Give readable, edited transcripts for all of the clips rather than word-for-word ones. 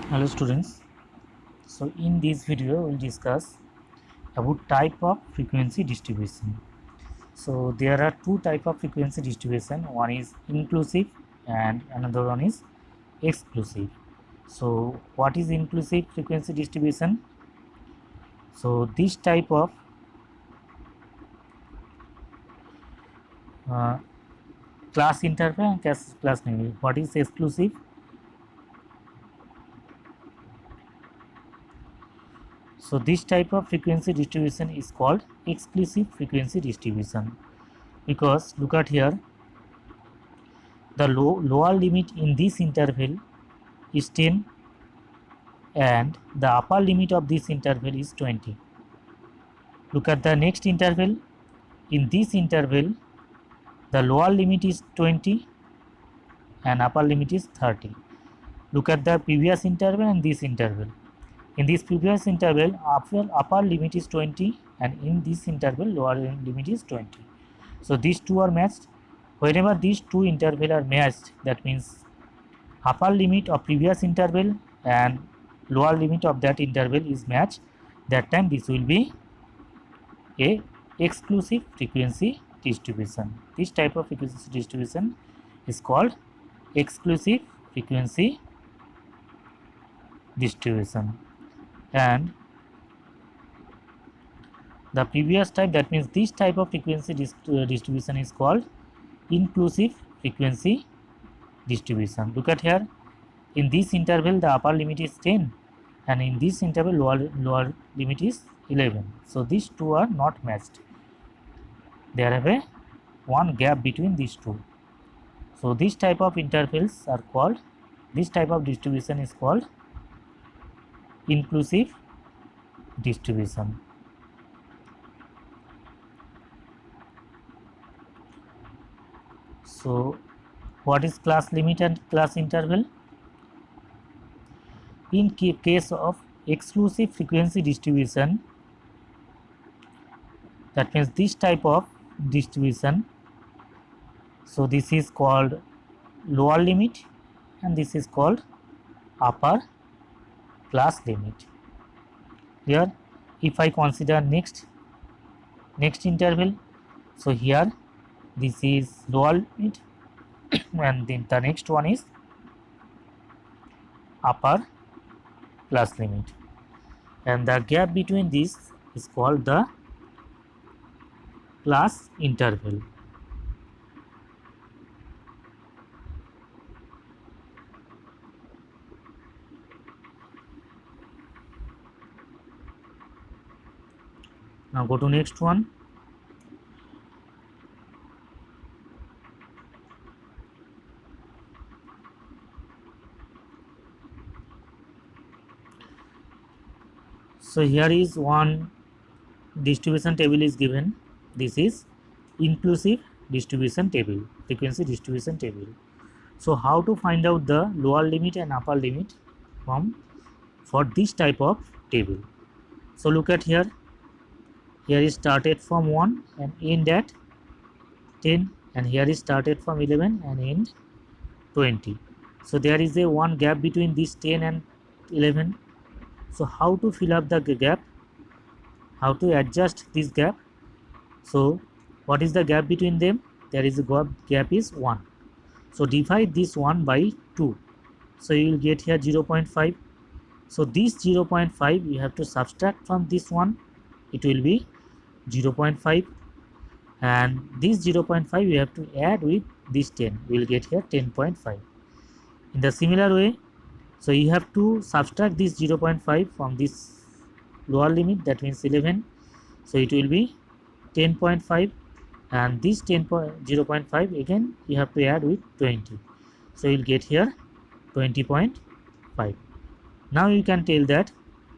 Hello students. So in this video we'll discuss about type of frequency distribution. So there are two type of frequency distribution. One is inclusive and another one is exclusive. So what is inclusive frequency distribution? So this type of uh, class interval and class name. What is exclusive? So this type of frequency distribution is called exclusive frequency distribution, because look at here, the lower limit in this interval is 10 and the upper limit of this interval is 20. Look at the next interval. In this interval the lower limit is 20 and upper limit is 30. Look at the previous interval and this interval. In this previous interval upper limit is 20 and in this interval lower limit is 20. So these two are matched. Whenever these two intervals are matched, that means upper limit of previous interval and lower limit of that interval is matched, that time this will be a exclusive frequency distribution. This type of frequency distribution is called exclusive frequency distribution. And the previous type, that means this type of frequency distribution is called inclusive frequency distribution. Look at here, in this interval the upper limit is 10 and in this interval lower limit is 11. So these two are not matched. There have a one gap between these two. So this type of intervals are called, this type of distribution is called inclusive distribution. So what is class limit and class interval? In case of exclusive frequency distribution, that means this type of distribution, so this is called lower limit and this is called upper class limit. Here if I consider next interval, so here this is lower limit and then the next one is upper class limit, and the gap between this is called the class interval. Now go to next one. So here is one distribution table is given. This is inclusive distribution table, frequency distribution table. So how to find out the lower limit and upper limit for this type of table? So look at here. Here is started from 1 and end at 10, and here is started from 11 and end 20. So there is a one gap between this 10 and 11. So how to fill up the gap? How to adjust this gap? So what is the gap between them? There is a gap is 1. So divide this 1 by 2. So you will get here 0.5. So this 0.5 you have to subtract from this one. It will be 0.5, and this 0.5 you have to add with this 10. We will get here 10.5. In the similar way, so you have to subtract this 0.5 from this lower limit, that means 11. So it will be 10.5, and this 0.5 again you have to add with 20. So you will get here 20.5. Now you can tell that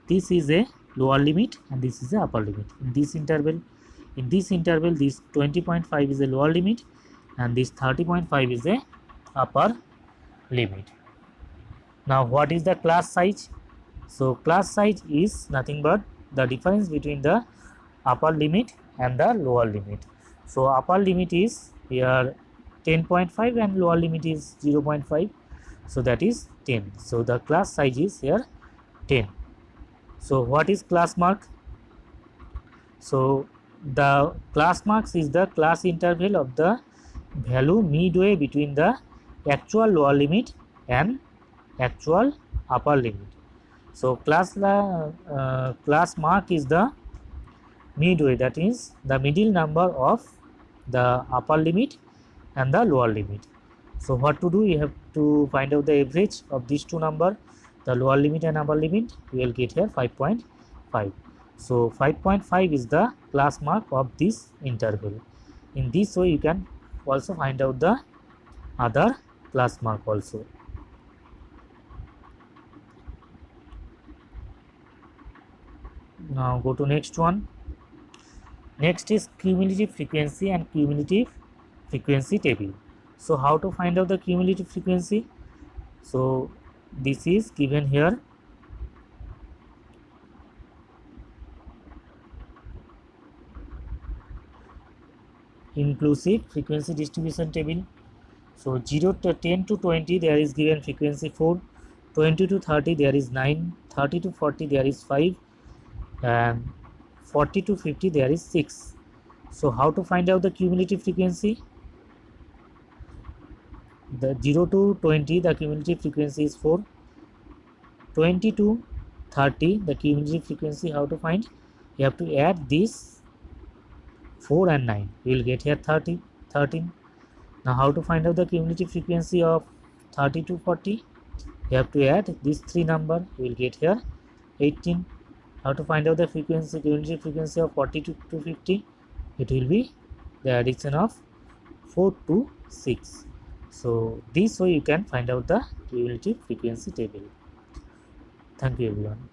this is a lower limit and this is a upper limit. In this interval this 20.5 is a lower limit and this 30.5 is a upper limit. Now what is the class size? So class size is nothing but the difference between the upper limit and the lower limit. So upper limit is here 10.5 and lower limit is 0.5. So that is 10. So the class size is here 10. So what is class mark? So the class marks is the class interval of the value midway between the actual lower limit and actual upper limit. So class mark is the midway, that is the middle number of the upper limit and the lower limit. So what to do? You have to find out the average of these two number, the lower limit and upper limit. You will get here 5.5. So 5.5 is the class mark of this interval. In this way you can also find out the other class mark also. Now go to next one. Next is cumulative frequency and cumulative frequency table. So how to find out the cumulative frequency? So this is given here. Inclusive frequency distribution table. So 0 to 10 to 20 there is given frequency 4, 20 to 30 there is 9, 30 to 40 there is 5, and 40 to 50 there is 6. So how to find out the cumulative frequency? The 0 to 20 the cumulative frequency is 4, 20 to 30 the cumulative frequency how to find? You have to add this 4 and 9, you will get here 13. Now how to find out the cumulative frequency of 30 to 40? You have to add these three number, you will get here 18. How to find out the cumulative frequency of 40 to 50? It will be the addition of 4 to 6. So this way you can find out the cumulative frequency table. Thank you everyone.